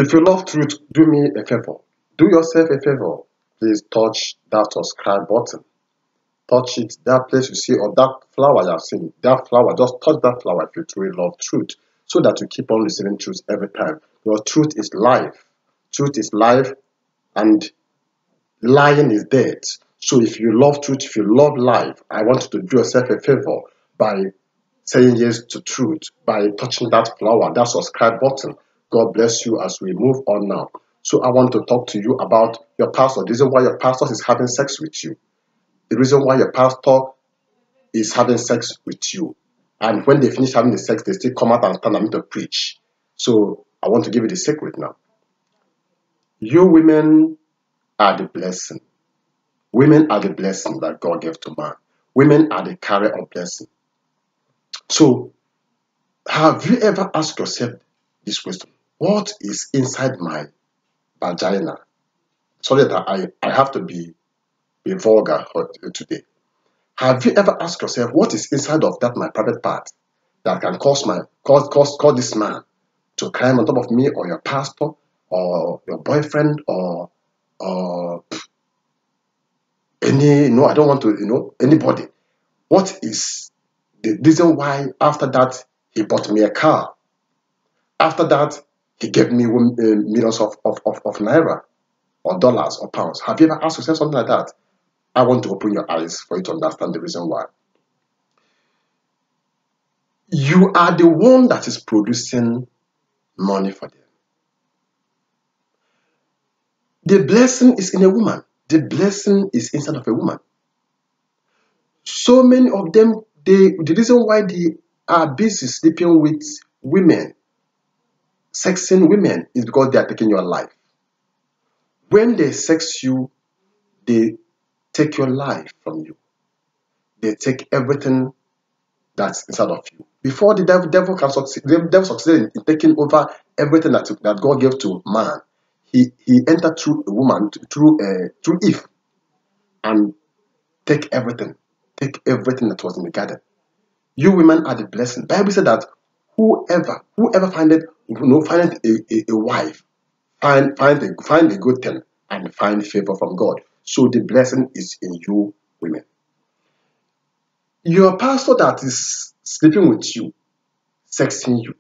If you love truth, do me a favor. Do yourself a favor. Please touch that subscribe button. Touch it, that place you see, or that flower you have seen. That flower, just touch that flower if you truly love truth, so that you keep on receiving truth every time. Because truth is life. Truth is life, and lying is death. So if you love truth, if you love life, I want you to do yourself a favor by saying yes to truth, by touching that flower, that subscribe button. God bless you as we move on now. So I want to talk to you about your pastor. The reason why your pastor is having sex with you. The reason why your pastor is having sex with you. And when they finish having the sex, they still come out and stand and to preach. So I want to give you the secret now. You women are the blessing. Women are the blessing that God gave to man. Women are the carrier of blessing. So have you ever asked yourself this question? What is inside my vagina? Sorry that I have to be vulgar today. Have you ever asked yourself what is inside of that my private part that can cause this man to climb on top of me, or your pastor, or your boyfriend, or any, I don't want to, anybody. What is the reason why after that he bought me a car? After that, he gave me millions of naira, or dollars, or pounds. Have you ever asked yourself something like that? I want to open your eyes for you to understand the reason why. You are the one that is producing money for them. The blessing is in a woman. The blessing is inside of a woman. So many of them, the reason why they are busy sleeping with women, sexing women, is because they are taking your life. When they sex you, they take your life from you. They take everything that's inside of you. Before the devil can succeed, the devil succeeded in taking over everything that God gave to man. He entered through a woman, through Eve, and take everything that was in the garden. You women are the blessing. Bible said that whoever findeth a wife, find a good thing and find favor from God. So the blessing is in you women. Your pastor that is sleeping with you, sexing you,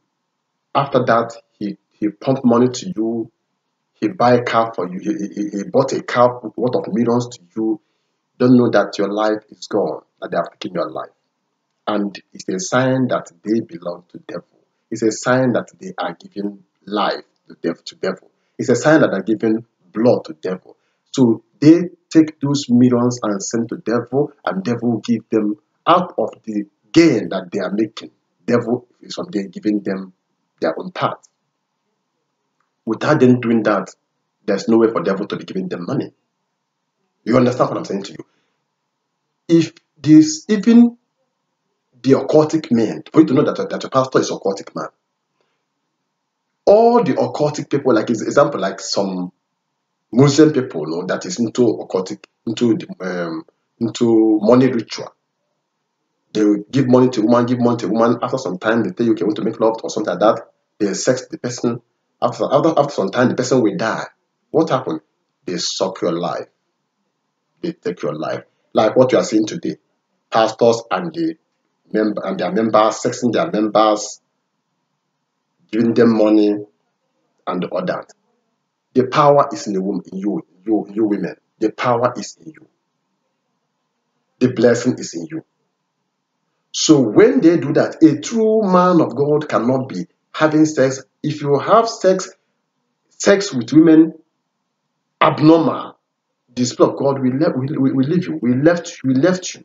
after that he pumped money to you, he buy a car for you, he bought a car worth of millions to you, don't know that your life is gone, that they have taken your life. And it's a sign that they belong to devil. It's a sign that they are giving life to devil. It's a sign that they're giving blood to devil. So they take those millions and send to devil, and devil will give them out of the gain that they are making. Devil is from there giving them their own part. Without them doing that, there's no way for devil to be giving them money. You understand what I'm saying to you? If this, even the occultic men, for you to know that your pastor is occultic man, all the occultic people, like example, like some Muslim people, that is into occultic, into money ritual. They will give money to a woman, give money to a woman. After some time, they tell you, okay, want to make love or something like that. They sex the person. After some time, the person will die. What happened? They suck your life. They take your life. Like what you are seeing today. Pastors and their members, sexing their members, giving them money, and all that. The power is in the woman, in you women. The power is in you. The blessing is in you. So when they do that, a true man of God cannot be having sex. If you have sex with women abnormal, the Spirit of God will leave you. We left you.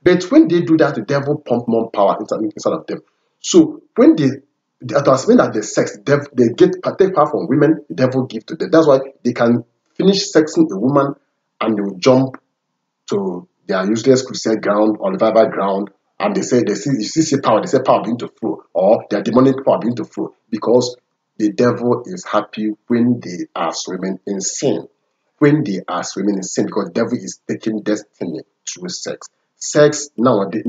But when they do that, the devil pump more power inside of them. So when it has meant that the sex, they take power from women, the devil give to them. That's why they can finish sexing a woman and they will jump to their useless crusade ground or revival ground, and you see power, they say power begin to flow, or their demonic power begin to flow, because the devil is happy when they are swimming in sin. When they are swimming in sin, because the devil is taking destiny through sex. Sex nowadays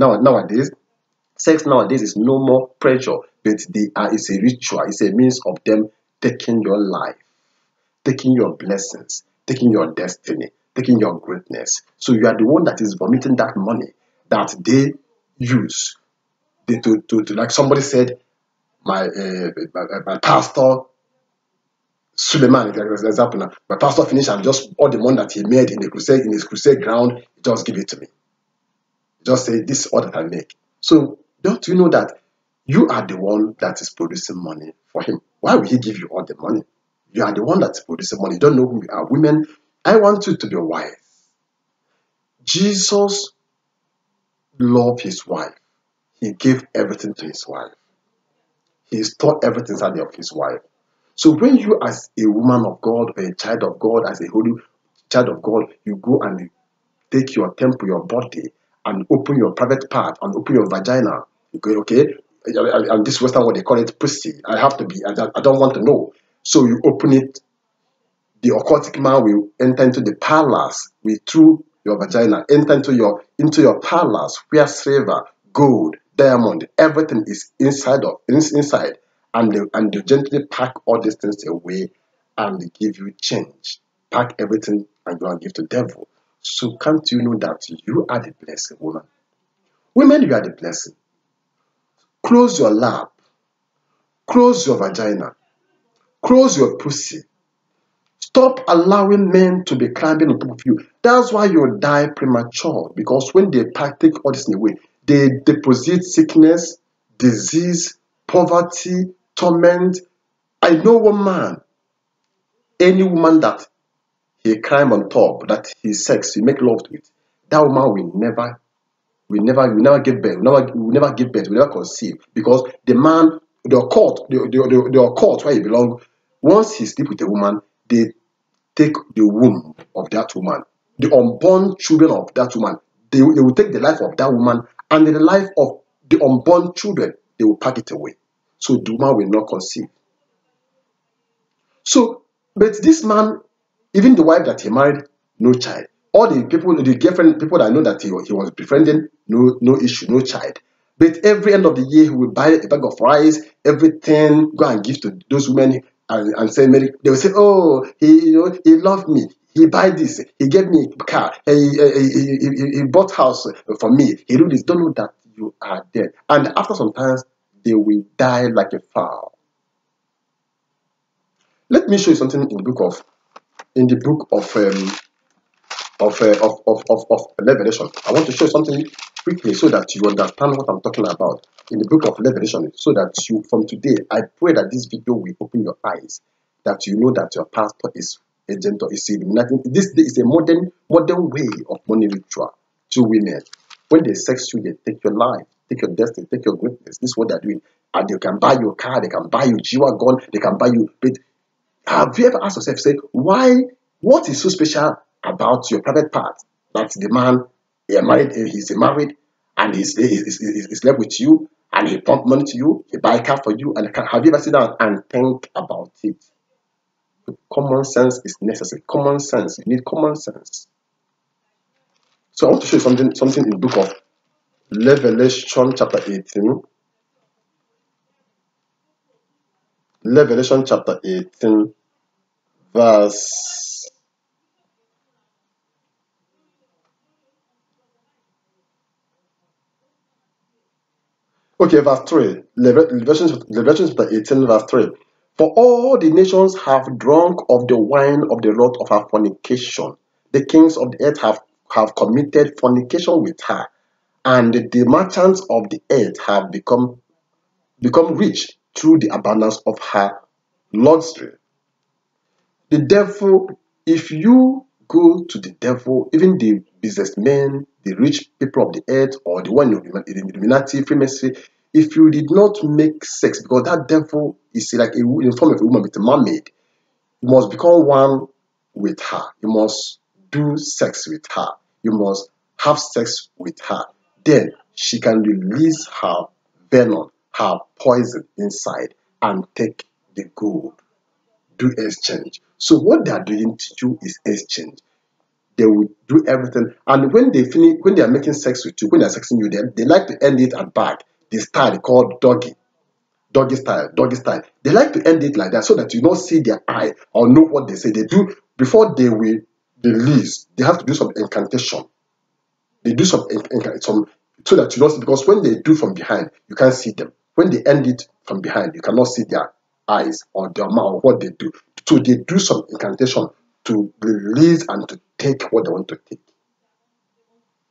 is no more pressure, but it's a ritual. It's a means of them taking your life, taking your blessings, taking your destiny, taking your greatness. So you are the one that is vomiting that money that they use. Like somebody said, my pastor Suleiman, example now, my pastor finished and just all the money that he made in his crusade ground, just give it to me. Just say, this is all that I make. So don't you know that you are the one that is producing money for him? Why will he give you all the money? You are the one that's producing money. You don't know who you are. Women, I want you to be wise. Jesus loved his wife. He gave everything to his wife. He stored everything inside of his wife. So when you as a woman of God or a child of God, as a holy child of God, you go and take your temple, your body, and open your private part and open your vagina. Okay? And this Western what they call it pussy. I don't want to know. So you open it, the occultic man will enter into the palace through your vagina, enter into your palace where silver, gold, diamond, everything is inside, and they gently pack all these things away and they give you change. Pack everything and go and give to the devil. So can't you know that you are the blessing, woman? Women, you are the blessing. Close your lap, close your vagina, close your pussy. Stop allowing men to be climbing on top of you. That's why you die premature. Because when they take all this away, they deposit sickness, disease, poverty, torment. I know one man, any woman that he climb on top, that he sex, he make love with, that woman will never give birth, will never give birth, will never conceive. Because the man, the occult where he belong, once he sleep with a woman, they take the womb of that woman, the unborn children of that woman. They will take the life of that woman and the life of the unborn children, they will pack it away. So the woman will not conceive. So, but this man, even the wife that he married, no child. All the people, the girlfriend, people that know that he was befriending, no issue, no child. But every end of the year, he will buy a bag of rice, everything, go and give to those women and say, they will say, oh, he loved me. He buy this. He gave me a car. He bought house for me. He do this. Don't know that you are dead. And after some time, they will die like a fowl. Let me show you something in the book of Revelation. I want to show you something quickly so that you understand what I'm talking about in the book of Revelation. So that you, from today, I pray that this video will open your eyes, that you know that your pastor is agent or is illuminating. This is a modern way of money ritual to women. When they sex you, they take your life, take your destiny, take your greatness. This is what they're doing. And they can buy you a car, they can buy you G-Wagon, they can buy you. But have you ever asked yourself, say, what is so special about your private part that the man, he's married and he's left with you and he pump money to you, he buy a car for you, and have you ever sit down and think about it? Common sense is necessary. Common sense. You need common sense. So I want to show you something in the book of Revelation chapter 18. Revelation chapter 18, verse verse 3. Revelation chapter 18, verse 3. For all the nations have drunk of the wine of the wrath of her fornication. The kings of the earth have committed fornication with her, and the merchants of the earth have become rich through the abundance of her luxury. The devil, if you go to the devil, even the businessmen, the rich people of the earth, or the one in the Illuminati, Freemason, if you did not make sex, because that devil is like in form of a woman with a mermaid, you must become one with her. You must do sex with her. You must have sex with her. Then she can release her venom, her poison inside, and take the gold. Do exchange. So what they are doing to you is exchange. They will do everything, and when they finish, when they are making sex with you, when they are sexing you, they like to end it at back. The style called doggy. doggy style, doggy style. They like to end it like that so that you don't see their eye or know what they say. They do before they will release. They have to do some incantation. They do some so that you don't see, because when they do from behind, you can't see them. When they end it from behind, you cannot see their eyes or their mouth, what they do. So they do some incantation to release and to take what they want to take.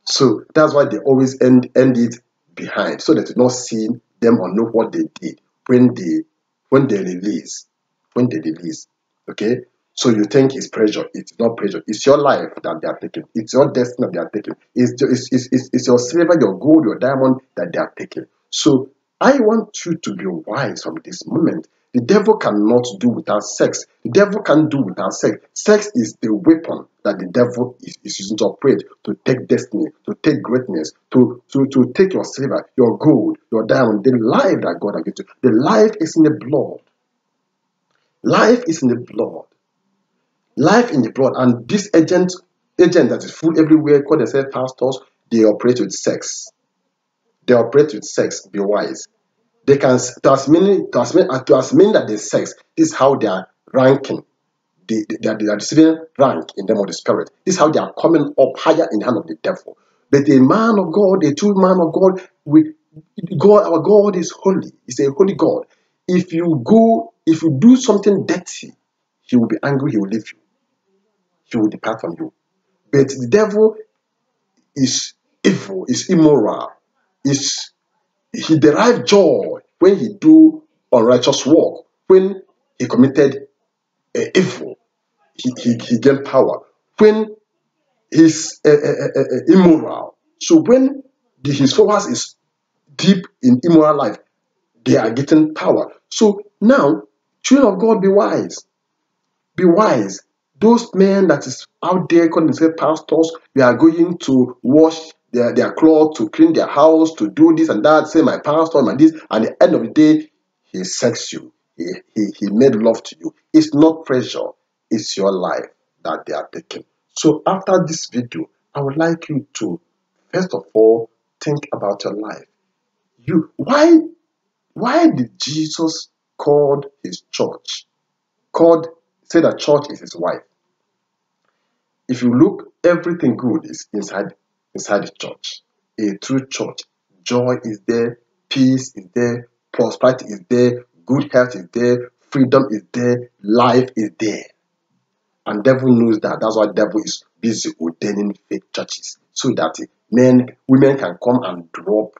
So that's why they always end it behind, so that you not see them or know what they did when they release. When they release. Okay? So you think it's pressure. It's not pressure. It's your life that they are taking. It's your destiny that they are taking. It's your silver, your gold, your diamond that they are taking. So I want you to be wise from this moment. The devil cannot do without sex. The devil can't do without sex. Sex is the weapon that the devil is using to operate, to take destiny, to take greatness, to take your silver, your gold, your diamond, the life that God has given you. The life is in the blood. Life is in the blood. Life in the blood. And this agent that is full everywhere, called themselves pastors, they operate with sex. They operate with sex. Be wise. They can, to as many that they sex, this is how they are ranking. They are receiving rank in them of the spirit. This is how they are coming up higher in the hand of the devil. But a man of God, a true man of God, our God is holy. He's a holy God. If you do something dirty, he will be angry, he will leave you. He will depart from you. But the devil is evil, is immoral, he derived joy when he do unrighteous work. When he committed evil, he gained power. When he's immoral, so when his followers is deep in immoral life, they are getting power. So now, children of God, be wise. Be wise. Those men that is out there calling themselves pastors, they are going to wash their clothes, to clean their house, to do this and that, say my pastor, my this, and at the end of the day, he sexed you. He made love to you. It's not pressure, it's your life that they are taking. So after this video, I would like you to, first of all, think about your life. Why did Jesus call his church? Say that church is his wife. If you look, everything good is inside the church. A true church. Joy is there, peace is there, prosperity is there, good health is there, freedom is there, life is there. And devil knows that. That's why the devil is busy ordaining fake churches, so that women can come and drop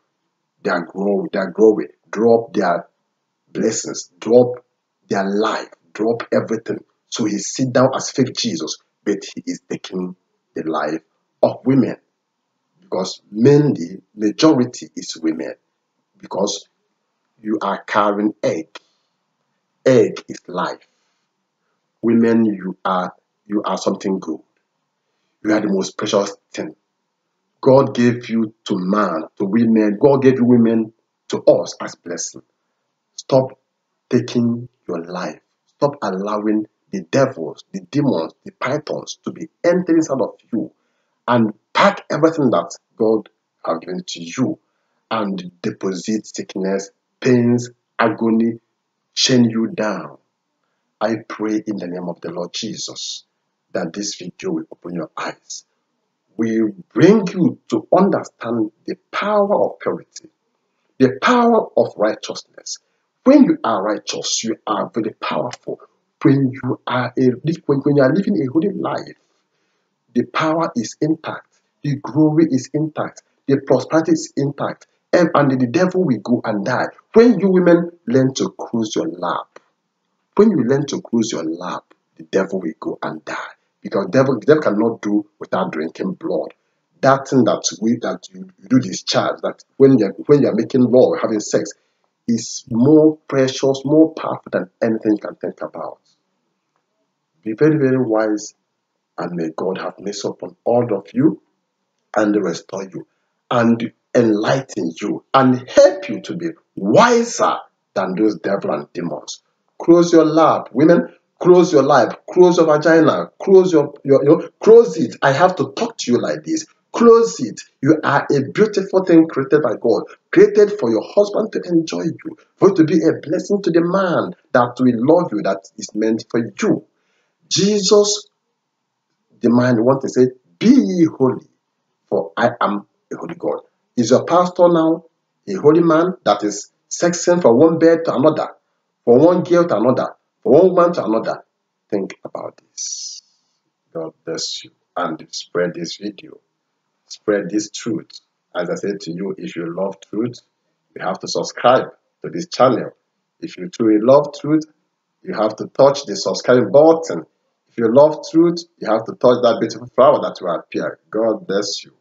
their glory, drop their blessings, drop their life, drop everything. So he sit down as fake Jesus, but he is taking the life of women, because mainly majority is women, because you are carrying egg. Egg is life. Women, you are something good. You are the most precious thing. God gave you to man, to women. God gave you women to us as blessing. Stop taking your life. Stop allowing the devils, the demons, the pythons to be entering inside of you, and pack everything that God has given to you and deposit sickness, pains, agony, chain you down. I pray in the name of the Lord Jesus that this video will open your eyes. We bring you to understand the power of purity, the power of righteousness. When you are righteous, you are very powerful. When you are living a holy life, the power is intact, the glory is intact, the prosperity is intact, and the devil will go and die. When you women learn to close your lap, the devil will go and die. Because the devil cannot do without drinking blood. That thing that you do discharge, that when you're making love, having sex, is more precious, more powerful than anything you can think about. Be very, very wise, and may God have mercy upon all of you and restore you and enlighten you and help you to be wiser than those devil and demons. Close your lap, women. Close your life. Close your vagina. Close close it. I have to talk to you like this. Close it. You are a beautiful thing created by God, created for your husband to enjoy you, for you to be a blessing to the man that will love you, that is meant for you. Jesus, the man, want to say, be ye holy, for I am a holy God. Is your pastor now a holy man that is sexing from one bed to another, from one girl to another, from one woman to another? Think about this. God bless you, and spread this video. Spread this truth. As I said to you, if you love truth, you have to subscribe to this channel. If you truly love truth, you have to touch the subscribe button. If you love truth, you have to touch that beautiful flower that will appear. God bless you.